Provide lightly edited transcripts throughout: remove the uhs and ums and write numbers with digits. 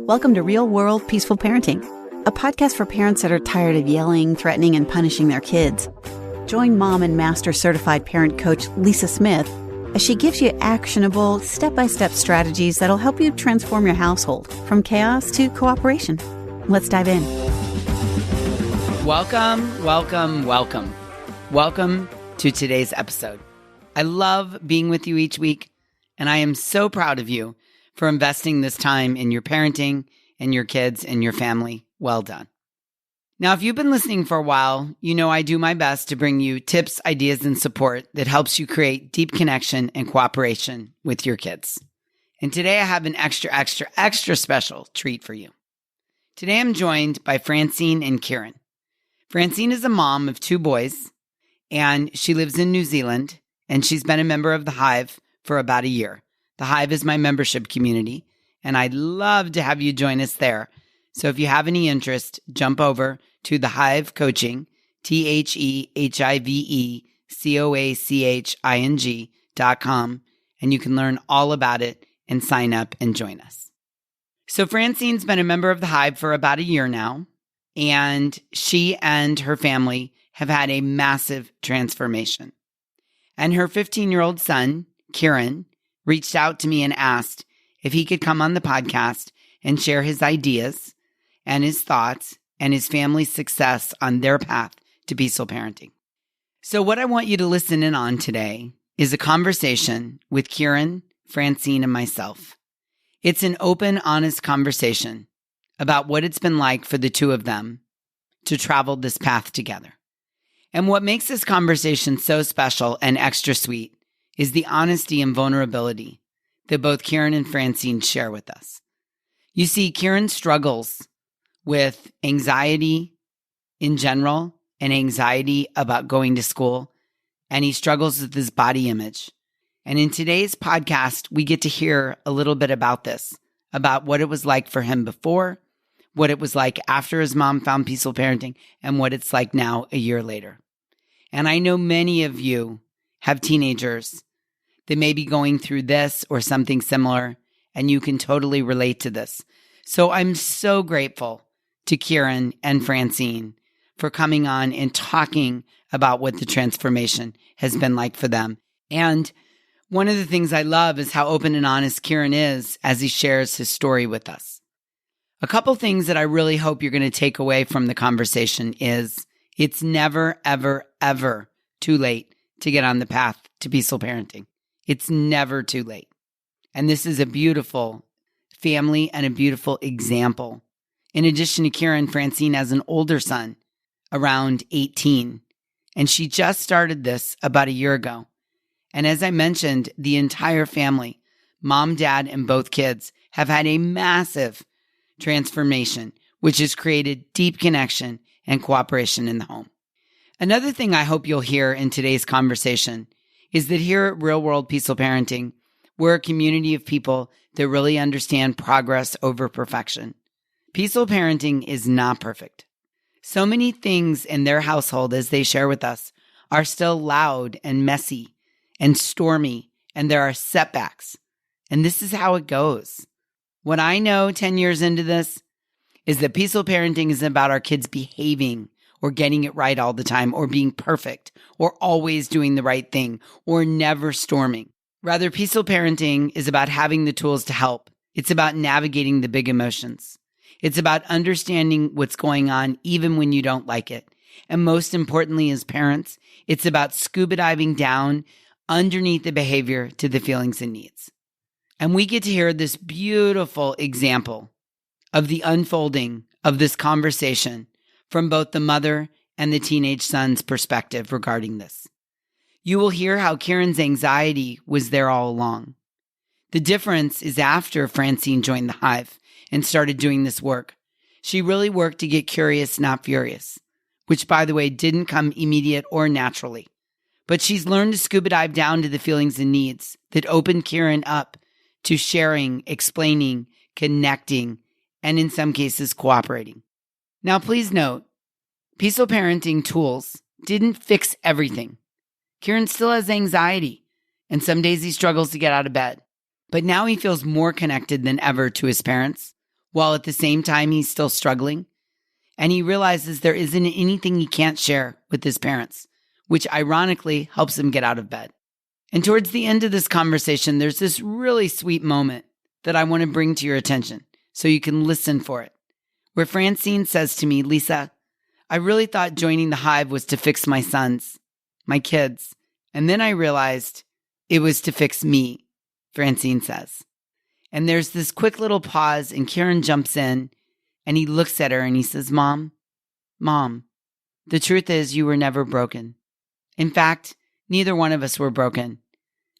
Welcome to Real World Peaceful Parenting, a podcast for parents that are tired of yelling, threatening, and punishing their kids. Join mom and master certified parent coach Lisa Smith as she gives you actionable, step-by-step strategies that'll help you transform your household from chaos to cooperation. Let's dive in. Welcome to today's episode. I love being with you each week, and I am so proud of you for investing this time in your parenting and your kids and your family. Well done. Now, if you've been listening for a while, you know I do my best to bring you tips, ideas, and support that helps you create deep connection and cooperation with your kids. And today I have an extra special treat for you. Today I'm joined by Francene and Kiran. Francene is a mom of 2 boys, and she lives in New Zealand, and she's been a member of the Hive for about a year. The Hive is my membership community, and I'd love to have you join us there. So if you have any interest, jump over to the Hive Coaching, TheHiveCoaching.com, and you can learn all about it and sign up and join us. So Francene's been a member of the Hive for about a year now, and she and her family have had a massive transformation. And her 15-year-old son, Kiran, reached out to me and asked if he could come on the podcast and share his ideas and his thoughts and his family's success on their path to peaceful parenting. So what I want you to listen in on today is a conversation with Kiran, Francene, and myself. It's an open, honest conversation about what it's been like for the 2 of them to travel this path together. And what makes this conversation so special and extra sweet is the honesty and vulnerability that both Kiran and Francene share with us. You see, Kiran struggles with anxiety in general and anxiety about going to school, and he struggles with his body image. And in today's podcast, we get to hear a little bit about this, about what it was like for him before, what it was like after his mom found peaceful parenting, and what it's like now a year later. And I know many of you have teenagers that may be going through this or something similar, and you can totally relate to this. So I'm so grateful to Kiran and Francene for coming on and talking about what the transformation has been like for them. And one of the things I love is how open and honest Kiran is as he shares his story with us. A couple things that I really hope you're going to take away from the conversation is it's never, ever, ever too late to get on the path to peaceful parenting. It's never too late. And this is a beautiful family and a beautiful example. In addition to Kiran, Francene has an older son, around 18, and she just started this about a year ago. And as I mentioned, the entire family, mom, dad, and both kids, have had a massive transformation, which has created deep connection and cooperation in the home. Another thing I hope you'll hear in today's conversation is that here at Real World Peaceful Parenting, we're a community of people that really understand progress over perfection. Peaceful parenting is not perfect. So many things in their household, as they share with us, are still loud and messy and stormy, and there are setbacks. And this is how it goes. What I know 10 years into this is that peaceful parenting is about our kids behaving or getting it right all the time, or being perfect, or always doing the right thing, or never storming. Rather, peaceful parenting is about having the tools to help. It's about navigating the big emotions. It's about understanding what's going on even when you don't like it. And most importantly, as parents, it's about scuba diving down underneath the behavior to the feelings and needs. And we get to hear this beautiful example of the unfolding of this conversation from both the mother and the teenage son's perspective regarding this. You will hear how Kiran's anxiety was there all along. The difference is after Francene joined the Hive and started doing this work, she really worked to get curious, not furious, which, by the way, didn't come immediate or naturally. But she's learned to scuba dive down to the feelings and needs that opened Kiran up to sharing, explaining, connecting, and in some cases, cooperating. Now, please note, peaceful parenting tools didn't fix everything. Kiran still has anxiety, and some days he struggles to get out of bed. But now he feels more connected than ever to his parents, while at the same time he's still struggling. And he realizes there isn't anything he can't share with his parents, which ironically helps him get out of bed. And towards the end of this conversation, there's this really sweet moment that I want to bring to your attention so you can listen for it, where Francene says to me, Lisa, I really thought joining the Hive was to fix my sons, my kids. And then I realized it was to fix me, Francene says. And there's this quick little pause, and Kiran jumps in, and he looks at her and he says, Mom, the truth is you were never broken. In fact, neither one of us were broken.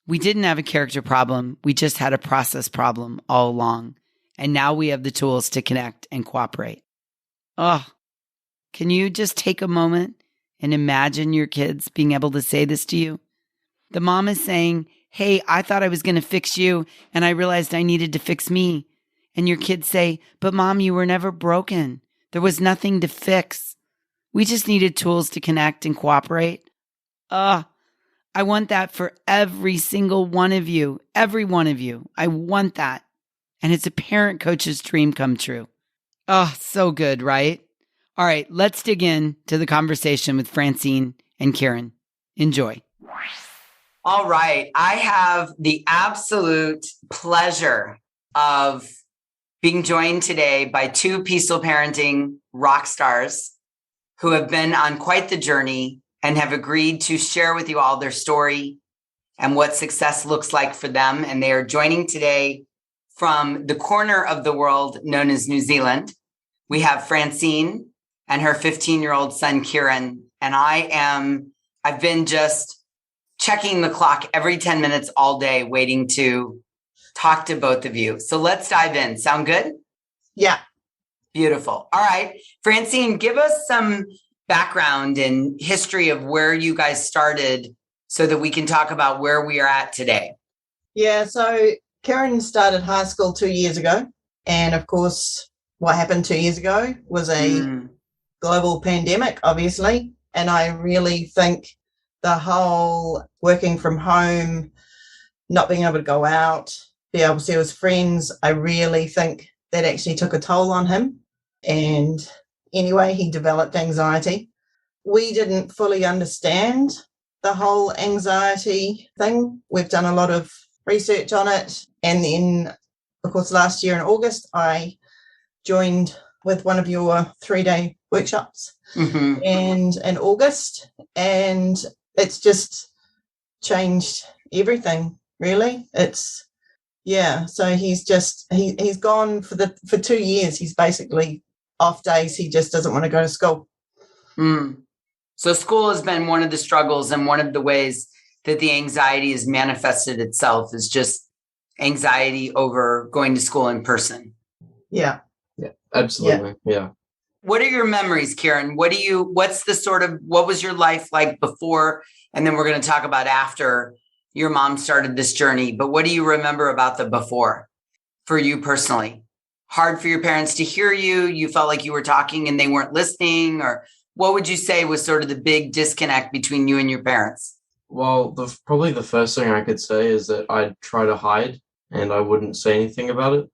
We didn't have a character problem. We just had a process problem all along. And now we have the tools to connect and cooperate. Oh, can you just take a moment and imagine your kids being able to say this to you? The mom is saying, hey, I thought I was going to fix you, and I realized I needed to fix me. And your kids say, but Mom, you were never broken. There was nothing to fix. We just needed tools to connect and cooperate. I want that for every single one of you. Every one of you. I want that. And it's a parent coach's dream come true. Oh, so good, right? All right, let's dig in to the conversation with Francene and Kiran. Enjoy. All right. I have the absolute pleasure of being joined today by two peaceful parenting rock stars who have been on quite the journey and have agreed to share with you all their story and what success looks like for them. And they are joining today from the corner of the world known as New Zealand. We have Francene and her 15-year-old son, Kiran. And I've been just checking the clock every 10 minutes all day, waiting to talk to both of you. So let's dive in. Sound good? Yeah. Beautiful. All right. Francene, give us some background and history of where you guys started so that we can talk about where we are at today. Yeah. So Karen started high school 2 years ago. And of course, what happened 2 years ago was a global pandemic, obviously. And I really think the whole working from home, not being able to go out, be able to see his friends, I really think that actually took a toll on him. And anyway, he developed anxiety. We didn't fully understand the whole anxiety thing. We've done a lot of research on it. And then, of course, last year in August, I joined with one of your 3-day workshops and in August. And it's just changed everything, really. So he's gone for 2 years. He's basically off days. He just doesn't want to go to school. So school has been one of the struggles, and one of the ways that the anxiety has manifested itself is just anxiety over going to school in person. Yeah. Yeah, absolutely. Yeah. What are your memories, Kiran? what was your life like before? And then we're going to talk about after your mom started this journey. But what do you remember about the before for you personally? Hard for your parents to hear you? You felt like you were talking and they weren't listening? Or what would you say was sort of the big disconnect between you and your parents? Well, probably the first thing I could say is that I'd try to hide and I wouldn't say anything about it.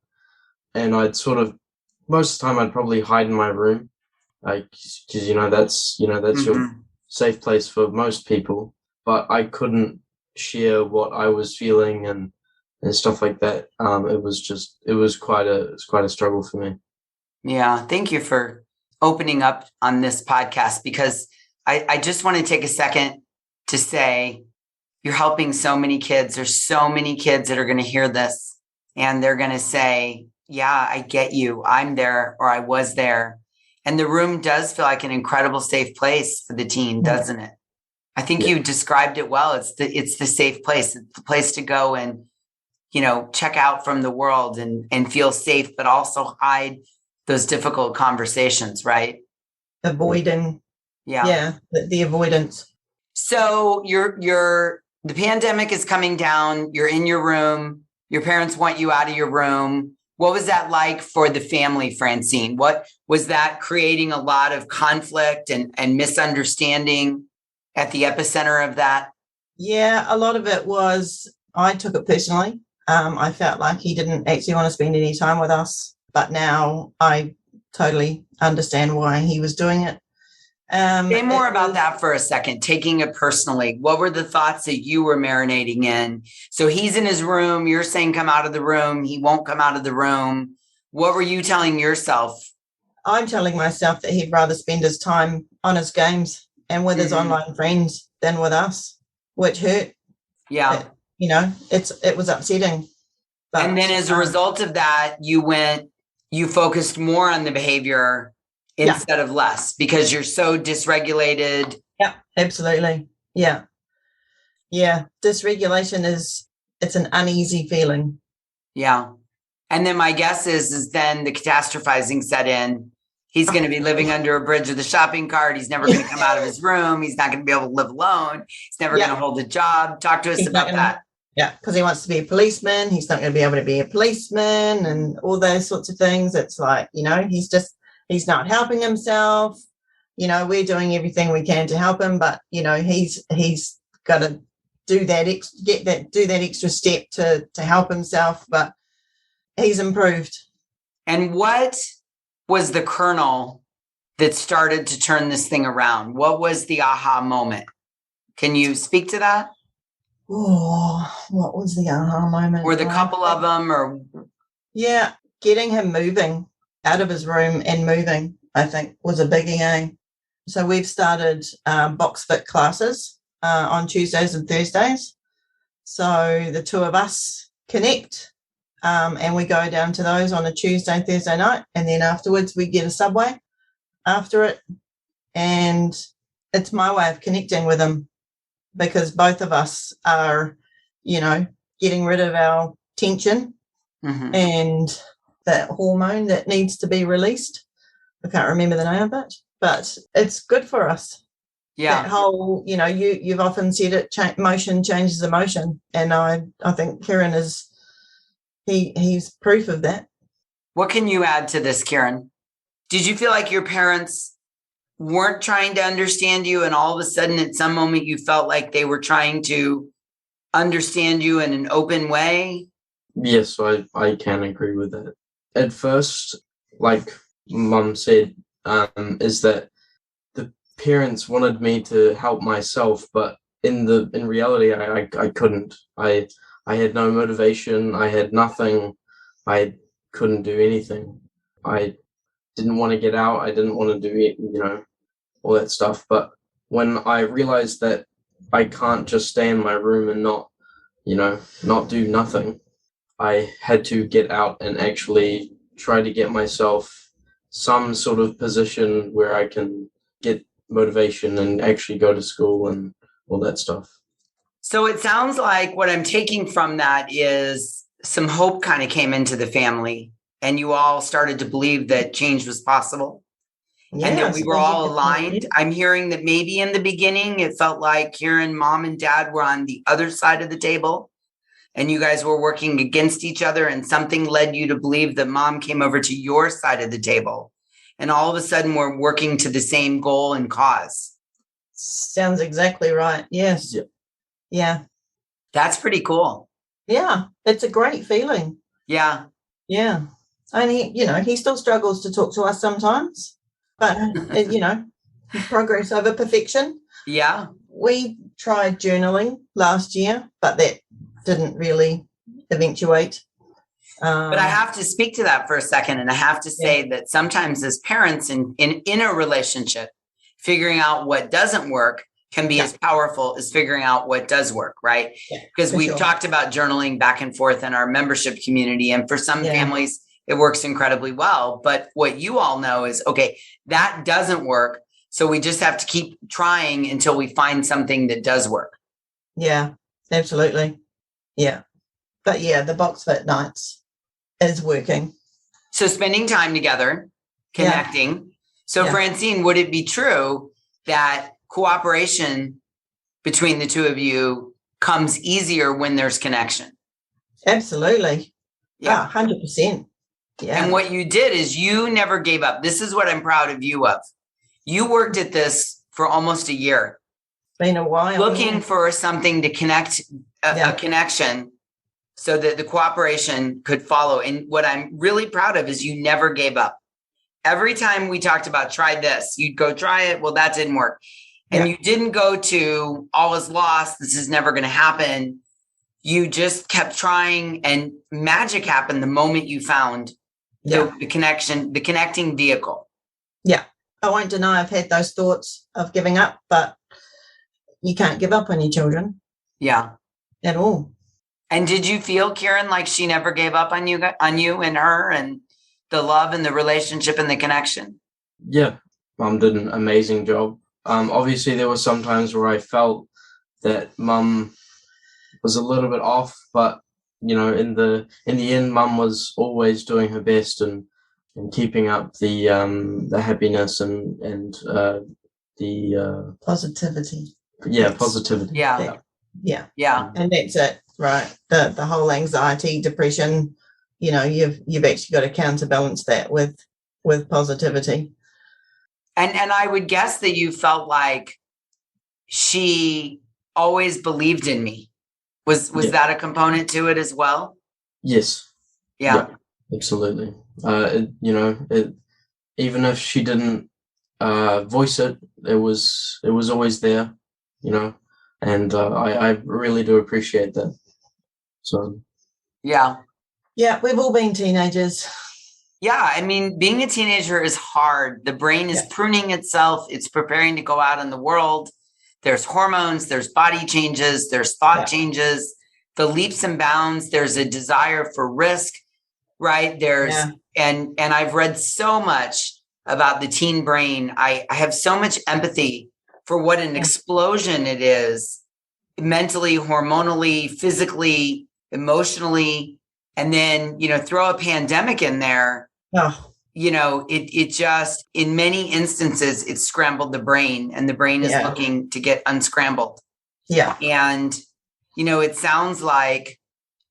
And I'd most of the time I'd probably hide in my room, because that's your safe place for most people. But I couldn't share what I was feeling and stuff like that. It was quite a struggle for me. Yeah, thank you for opening up on this podcast, because I just want to take a second to say you're helping so many kids. There's so many kids that are going to hear this and they're going to say, yeah, I get you. I'm there, or I was there. And the room does feel like an incredible safe place for the teen, doesn't it? I think you described it well. It's the safe place. It's the place to go and, check out from the world and feel safe, but also hide those difficult conversations, right? Avoiding. Yeah. The avoidance. So the pandemic is coming down. You're in your room. Your parents want you out of your room. What was that like for the family, Francene? What was that creating a lot of conflict and misunderstanding at the epicenter of that? Yeah, a lot of it was, I took it personally. I felt like he didn't actually want to spend any time with us. but now I totally understand why he was doing it. Say more about that for a second, taking it personally. What were the thoughts that you were marinating in? So he's in his room. You're saying come out of the room. He won't come out of the room. What were you telling yourself? I'm telling myself that he'd rather spend his time on his games and with his online friends than with us, which hurt. Yeah. It was upsetting. But, and then as a result of that, you focused more on the behavior instead of less because you're so dysregulated. Yeah, absolutely. Yeah. Yeah. Dysregulation it's an uneasy feeling. Yeah. And then my guess is then the catastrophizing set in. He's going to be living under a bridge with a shopping cart. He's never going to come out of his room. He's not going to be able to live alone. He's never going to hold a job. Talk to us about that. Yeah, because he wants to be a policeman. He's not going to be able to be a policeman and all those sorts of things. It's like, he's not helping himself. We're doing everything we can to help him, but he's got to do that extra step to help himself. But he's improved. And what was the kernel that started to turn this thing around? What was the aha moment? Can you speak to that? Oh, what was the aha moment? Were the couple of them or? Yeah, getting him moving out of his room and moving, I think, was a biggie, eh? So we've started box fit classes on Tuesdays and Thursdays. So the two of us connect and we go down to those on a Tuesday and Thursday night. And then afterwards we get a Subway after it. And it's my way of connecting with him because both of us are, getting rid of our tension and that hormone that needs to be released. I can't remember the name of it, but it's good for us. Yeah. That whole, you've often said it, motion changes emotion. And I think Kiran he's proof of that. What can you add to this, Kiran? Did you feel like your parents weren't trying to understand you and all of a sudden at some moment you felt like they were trying to understand you in an open way? Yes, I can agree with that. At first, like Mum said, is that the parents wanted me to help myself, but in reality, I couldn't. I had no motivation. I had nothing. I couldn't do anything. I didn't want to get out. I didn't want to do it, all that stuff. But when I realized that I can't just stay in my room and not do nothing, I had to get out and actually try to get myself some sort of position where I can get motivation and actually go to school and all that stuff. So it sounds like what I'm taking from that is some hope kind of came into the family and you all started to believe that change was possible. Yes, and that we were all aligned. I'm hearing that maybe in the beginning, it felt like Kiran, Mom and Dad were on the other side of the table and you guys were working against each other and something led you to believe that Mom came over to your side of the table. And all of a sudden we're working to the same goal and cause. Sounds exactly right. Yes. Yeah. That's pretty cool. Yeah. It's a great feeling. Yeah. Yeah. And he still struggles to talk to us sometimes, but progress over perfection. Yeah. We tried journaling last year, but that didn't really eventuate. But I have to speak to that for a second. And I have to say that sometimes as parents in a relationship, figuring out what doesn't work can be as powerful as figuring out what does work, right? Because we've talked about journaling back and forth in our membership community. And for some families, it works incredibly well. But what you all know is, okay, that doesn't work. So we just have to keep trying until we find something that does work. Yeah, absolutely. Yeah. But the box fit nights is working. So spending time together, connecting. Yeah. So Francene, would it be true that cooperation between the two of you comes easier when there's connection? Absolutely. Yeah, 100%. Yeah. And what you did is you never gave up. This is what I'm proud of you of. You worked at this for almost a year. It's been a while. Looking for something to connect, a connection. so that the cooperation could follow. And what I'm really proud of is you never gave up. Every time we talked about try this, you'd go try it. Well, that didn't work. And you didn't go to all is lost. This is never going to happen. You just kept trying, and magic happened the moment you found the connection, the connecting vehicle. Yeah. I won't deny I've had those thoughts of giving up, but you can't give up on your children. Yeah. At all. And did you feel, Kiran, like she never gave up on you and her and the love and the relationship and the connection? Yeah. Mum did an amazing job. Obviously there were some times where I felt that Mum was a little bit off, but in the end, Mum was always doing her best and keeping up the happiness and the positivity. Yeah, positivity. Yeah. Yeah. And that's it, right? The whole anxiety, depression, you've actually got to counterbalance that with positivity. And I would guess that you felt like she always believed in me. Was that a component to it as well? Yes. Yeah. Absolutely. Even if she didn't voice it, it was always there, and I really do appreciate that. So. Yeah. Yeah, we've all been teenagers. Yeah, I mean, being a teenager is hard. The brain is pruning itself. It's preparing to go out in the world. There's hormones, there's body changes, there's thought changes, the leaps and bounds. There's a desire for risk, right? And I've read so much about the teen brain. I have so much empathy for what an explosion it is, mentally, hormonally, physically, emotionally. And then, throw a pandemic in there. It just, in many instances, it scrambled the brain, and the brain is looking to get unscrambled. Yeah. And, it sounds like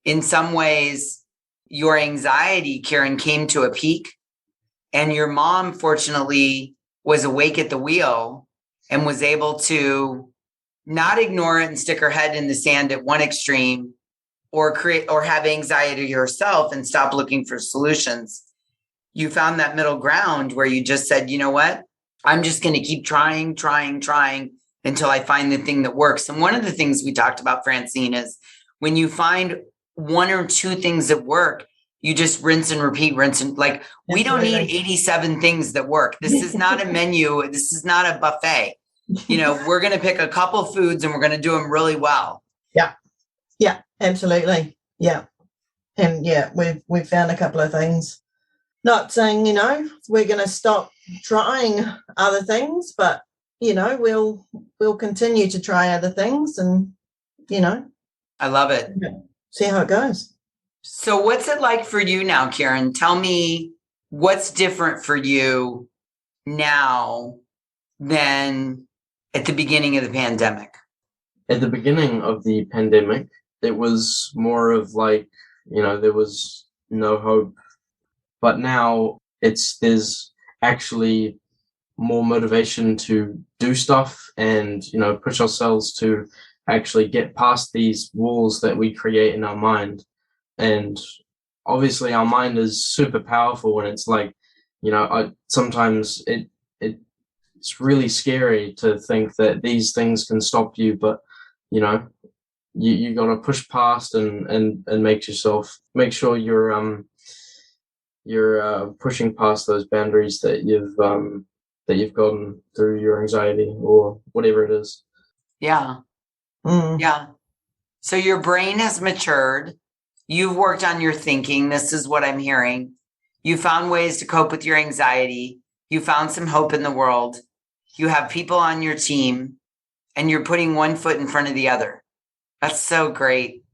in some ways your anxiety, Kiran, came to a peak, and your mom, fortunately, was awake at the wheel and was able to not ignore it and stick her head in the sand at one extreme, or have anxiety yourself and stop looking for solutions. You found that middle ground where you just said, you know what, I'm just going to keep trying until I find the thing that works. And one of the things we talked about, Francene, is when you find one or two things that work, you just rinse and repeat. We don't need 87 things that work. This is not a menu. This is not a buffet. We're going to pick a couple foods and we're going to do them really well. Yeah. Yeah, absolutely. Yeah. And we've found a couple of things. Not saying, we're going to stop trying other things, but, we'll continue to try other things and, I love it. See how it goes. So what's it like for you now, Kiran? Tell me what's different for you now than at the beginning of the pandemic. At the beginning of the pandemic, it was more of like, there was no hope. But now there's actually more motivation to do stuff and, push ourselves to actually get past these walls that we create in our mind. And obviously our mind is super powerful, and it's like, sometimes it's really scary to think that these things can stop you, but you got to push past and make sure you're pushing past those boundaries that you've gotten through your anxiety or whatever it is. Yeah. Yeah. So your brain has matured. You've worked on your thinking. This is what I'm hearing. You found ways to cope with your anxiety. You found some hope in the world. You have people on your team, and you're putting one foot in front of the other. That's so great.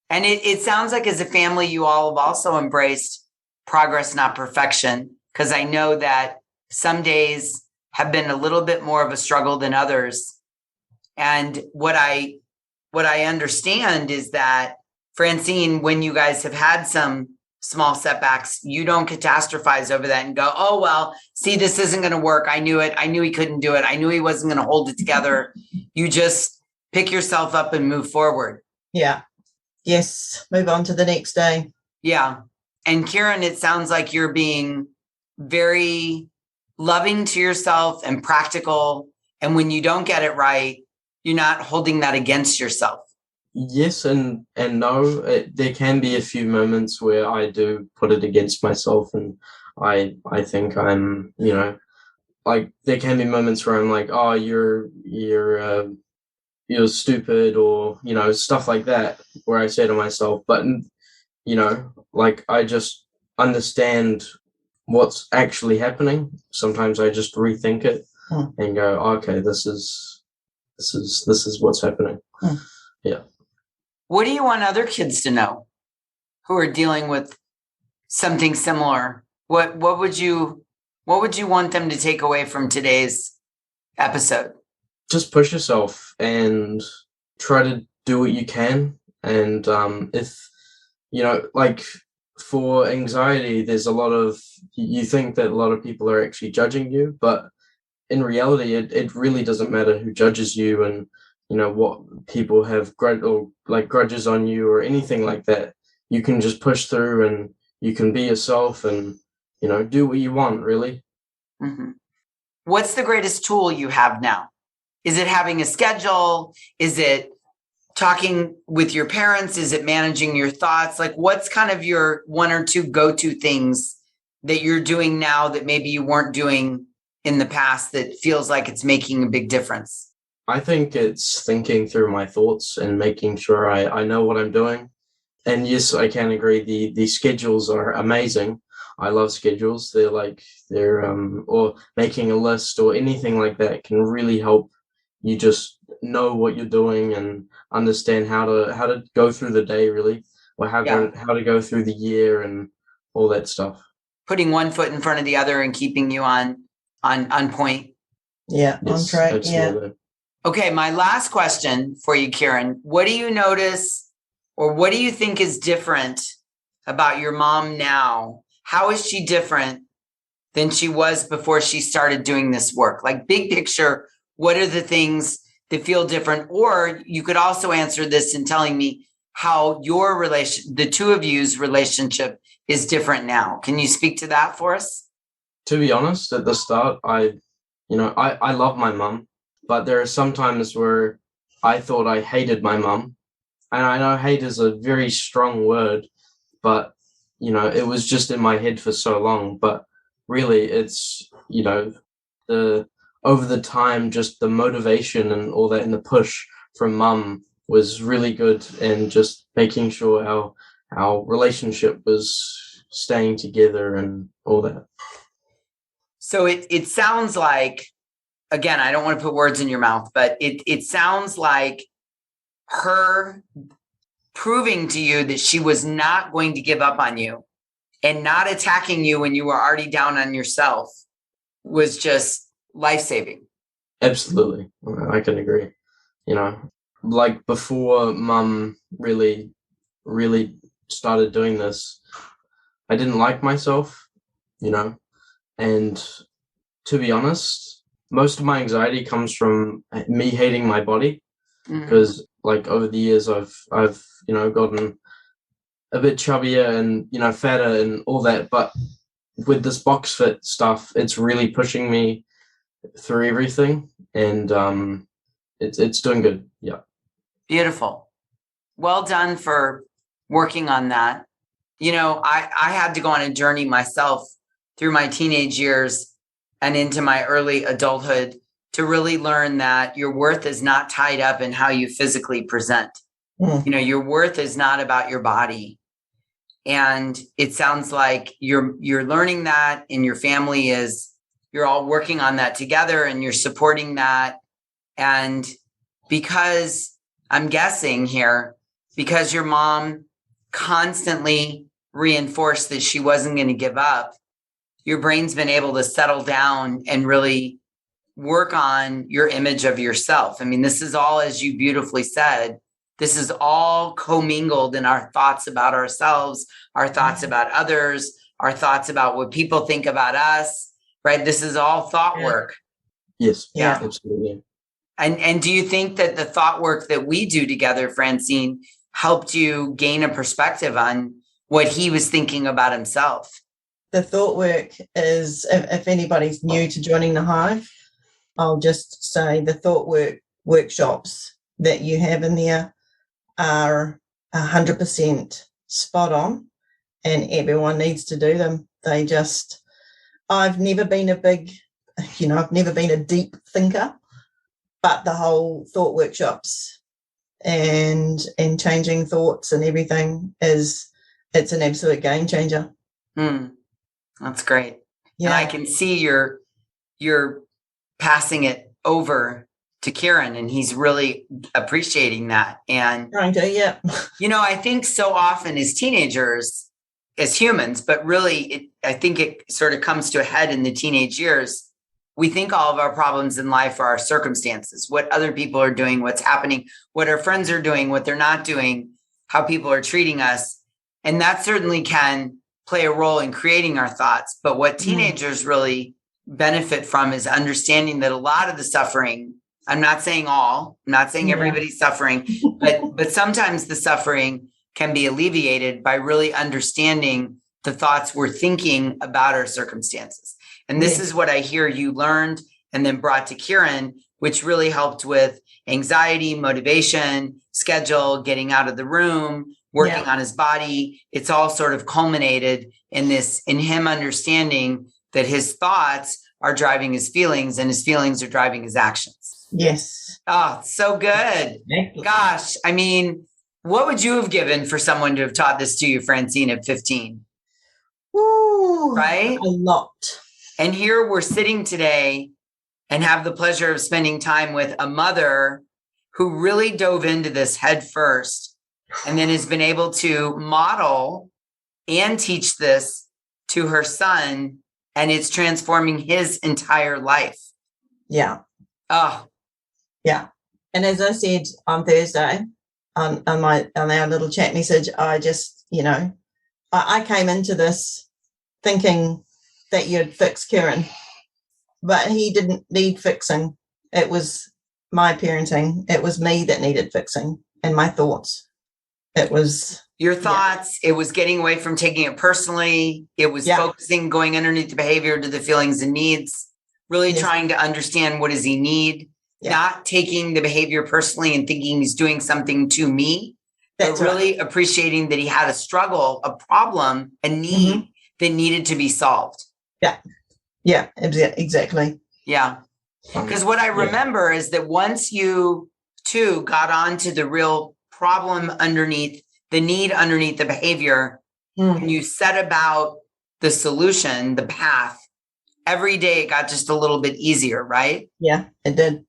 And it sounds like as a family, you all have also embraced progress, not perfection, because I know that some days have been a little bit more of a struggle than others. And what I understand is that, Francene, when you guys have had some small setbacks, you don't catastrophize over that and go, oh, well, see, this isn't going to work. I knew it. I knew he couldn't do it. I knew he wasn't going to hold it together. You just pick yourself up and move forward. Yeah. Yes, move on to the next day. Yeah. And Kiran, it sounds like you're being very loving to yourself and practical. And when you don't get it right, you're not holding that against yourself. Yes and no. There can be a few moments where I do put it against myself, and I think I'm, like there can be moments where I'm like, oh, you're stupid, or stuff like that, where I say to myself. But like I just understand what's actually happening. Sometimes I just rethink it and go, okay, this is what's happening. Yeah. What do you want other kids to know who are dealing with something similar? What would you want them to take away from today's episode? Just push yourself and try to do what you can. And if like for anxiety, there's you think that a lot of people are actually judging you, but in reality, it really doesn't matter who judges you, and what people have grudges on you or anything like that. You can just push through, and you can be yourself, and do what you want, really. Mm-hmm. What's the greatest tool you have now? Is it having a schedule? Is it talking with your parents? Is it managing your thoughts? Like, what's kind of your one or two go-to things that you're doing now that maybe you weren't doing in the past that feels like it's making a big difference? I think it's thinking through my thoughts and making sure I know what I'm doing. And yes, I can agree. The schedules are amazing. I love schedules. They're or making a list or anything like that can really help you just know what you're doing and understand how to go through the day, really, or how to go through the year and all that stuff. Putting one foot in front of the other and keeping you on point. Yeah, yes, on track. Absolutely. Yeah. Okay, my last question for you, Kiran. What do you notice, or what do you think is different about your mom now? How is she different than she was before she started doing this work? Like, big picture, what are the things that feel different? Or you could also answer this in telling me how the two of you's relationship is different now. Can you speak to that for us? To be honest, at the start, I love my mom, but there are some times where I thought I hated my mom. And I know hate is a very strong word, but, it was just in my head for so long. But really, it's, over the time, just the motivation and all that and the push from mum was really good, and just making sure our relationship was staying together and all that. So it sounds like, again, I don't want to put words in your mouth, but it sounds like her proving to you that she was not going to give up on you and not attacking you when you were already down on yourself was just life-saving. Absolutely. I can agree. Like before mum really, really started doing this, I didn't like myself, and to be honest, most of my anxiety comes from me hating my body, because like over the years I've gotten a bit chubbier and fatter and all that, but with this box fit stuff, it's really pushing me through everything, and it's doing good. Yeah. Beautiful. Well done for working on that. I had to go on a journey myself through my teenage years and into my early adulthood to really learn that your worth is not tied up in how you physically present. Your worth is not about your body. And it sounds like you're learning that, and your family you're all working on that together, and you're supporting that. And because I'm guessing here, because your mom constantly reinforced that she wasn't going to give up, your brain's been able to settle down and really work on your image of yourself. I mean, this is all, as you beautifully said, this is all commingled in our thoughts about ourselves, our thoughts about others, our thoughts about what people think about us, right? This is all thought work. Yes. Yeah, absolutely. And do you think that the thought work that we do together, Francene, helped you gain a perspective on what he was thinking about himself? The thought work is, if anybody's new to joining the Hive, I'll just say the thought workshops that you have in there are 100% spot on, and everyone needs to do them. I've never been I've never been a deep thinker, but the whole thought workshops and changing thoughts and everything it's an absolute game changer. That's great. Yeah. And I can see you're passing it over to Kiran, and he's really appreciating that. And trying to, yeah. I think so often as teenagers, as humans, but really I think it sort of comes to a head in the teenage years. We think all of our problems in life are our circumstances, what other people are doing, what's happening, what our friends are doing, what they're not doing, how people are treating us. And that certainly can play a role in creating our thoughts. But what teenagers really benefit from is understanding that a lot of the suffering, I'm not saying all, I'm not saying everybody's suffering, but sometimes the suffering can be alleviated by really understanding the thoughts we're thinking about our circumstances. And this is what I hear you learned and then brought to Kiran, which really helped with anxiety, motivation, schedule, getting out of the room, working on his body. It's all sort of culminated in him understanding that his thoughts are driving his feelings and his feelings are driving his actions. Yes. Oh, so good. Gosh, I mean, what would you have given for someone to have taught this to you, Francene, at 15? Ooh, right? A lot. And here we're sitting today and have the pleasure of spending time with a mother who really dove into this head first and then has been able to model and teach this to her son, and it's transforming his entire life. Yeah. Oh. Yeah. And as I said on Thursday, on our little chat message, I just, I came into this thinking that you'd fix Kiran, but he didn't need fixing. It was my parenting. It was me that needed fixing, and my thoughts. It was your thoughts. It was getting away from taking it personally. It was focusing, going underneath the behavior to the feelings and needs, really trying to understand what does he need, not taking the behavior personally and thinking he's doing something to me, but really appreciating that he had a struggle, a problem, a need that needed to be solved. Yeah. Yeah, exactly. Yeah. Because what I remember is that once you two got onto the real problem underneath, the need underneath the behavior, and you set about the solution, the path, every day it got just a little bit easier, right? Yeah, it did.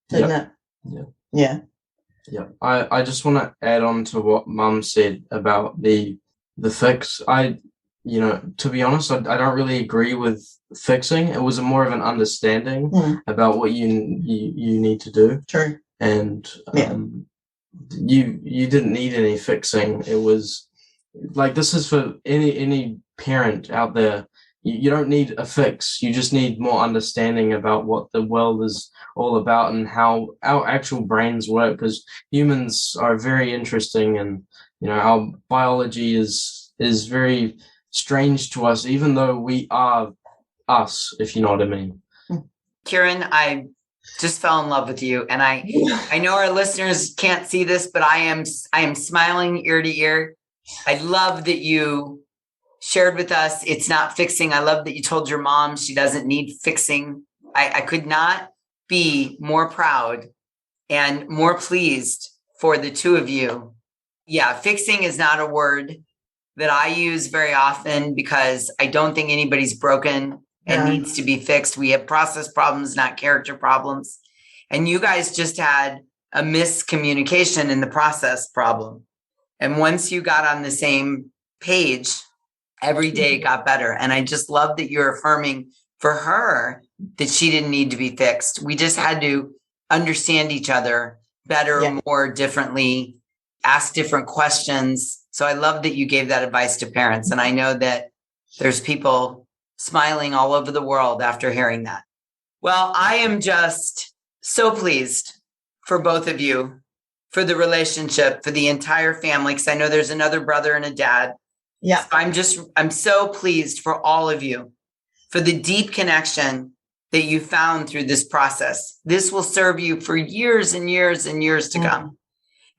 Didn't it? Yeah. Yeah. I just want to add on to what Mum said about the fix. To be honest, I don't really agree with fixing. It was more of an understanding about what you need to do. True. And you didn't need any fixing. It was like, this is for any parent out there. You don't need a fix. You just need more understanding about what the world is all about and how our actual brains work, because humans are very interesting, and our biology is very strange to us, even though we are us, if you know what I mean. Kiran, I just fell in love with you, and I know our listeners can't see this, but I am smiling ear to ear. I love that you shared with us it's not fixing. I love that you told your mom she doesn't need fixing. I could not be more proud and more pleased for the two of you. Yeah, fixing is not a word that I use very often, because I don't think anybody's broken and needs to be fixed. We have process problems, not character problems. And you guys just had a miscommunication in the process problem. And once you got on the same page, every day it got better. And I just love that you're affirming for her that she didn't need to be fixed. We just had to understand each other better, more differently, ask different questions. So I love that you gave that advice to parents. And I know that there's people smiling all over the world after hearing that. Well, I am just so pleased for both of you, for the relationship, for the entire family, because I know there's another brother and a dad. Yeah. So I'm so pleased for all of you, for the deep connection that you found through this process. This will serve you for years and years and years to come.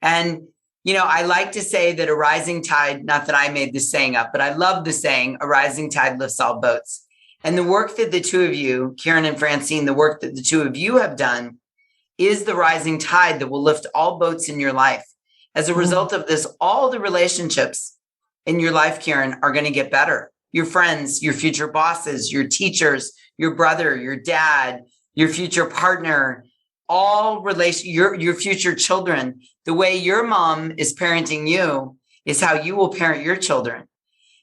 And, I like to say that a rising tide, not that I made this saying up, but I love the saying, a rising tide lifts all boats. And the work that the two of you, Kiran and Francene, the work that the two of you have done is the rising tide that will lift all boats in your life. As a result of this, all the relationships in your life, Kiran, are going to get better. Your friends, your future bosses, your teachers, your brother, your dad, your future partner, your future children. The way your mom is parenting you is how you will parent your children.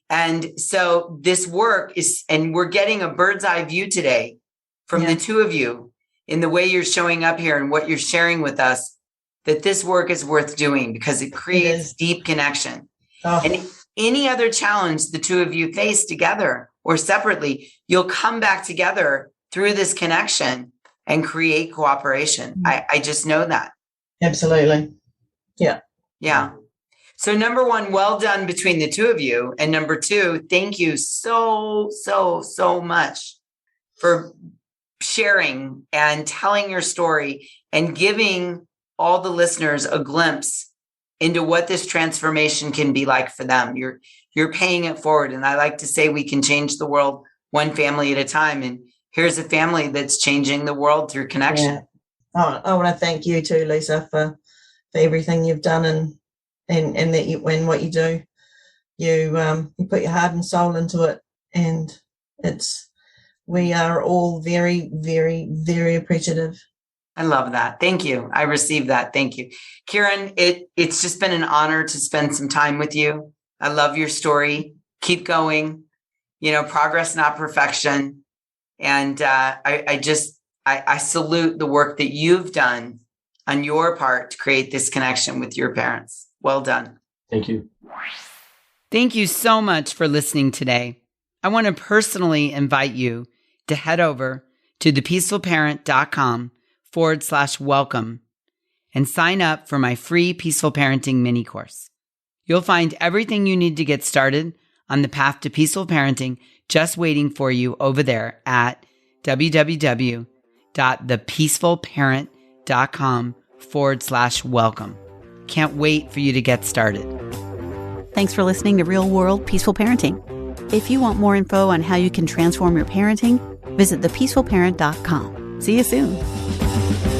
And so this work is, and we're getting a bird's eye view today from the two of you in the way you're showing up here and what you're sharing with us, that this work is worth doing because it creates deep connection. And any other challenge the two of you face together or separately, you'll come back together through this connection and create cooperation. I just know that. Absolutely. Yeah. Yeah. So number one, well done between the two of you. And number two, thank you so much for sharing and telling your story and giving all the listeners a glimpse into what this transformation can be like for them. You're paying it forward. And I like to say we can change the world one family at a time. And here's a family that's changing the world through connection. Yeah. I want to thank you too, Lisa, for everything you've done and that when what you do, you put your heart and soul into it. And we are all very, very, very appreciative. I love that. Thank you. I received that. Thank you. Kiran, it's just been an honor to spend some time with you. I love your story. Keep going, progress, not perfection. And I salute the work that you've done on your part to create this connection with your parents. Well done. Thank you. Thank you so much for listening today. I want to personally invite you to head over to thepeacefulparent.com/welcome and sign up for my free Peaceful Parenting mini course. You'll find everything you need to get started on the path to peaceful parenting just waiting for you over there at www.thepeacefulparent.com/welcome. Can't wait for you to get started. Thanks for listening to Real World Peaceful Parenting. If you want more info on how you can transform your parenting, visit thepeacefulparent.com. See you soon.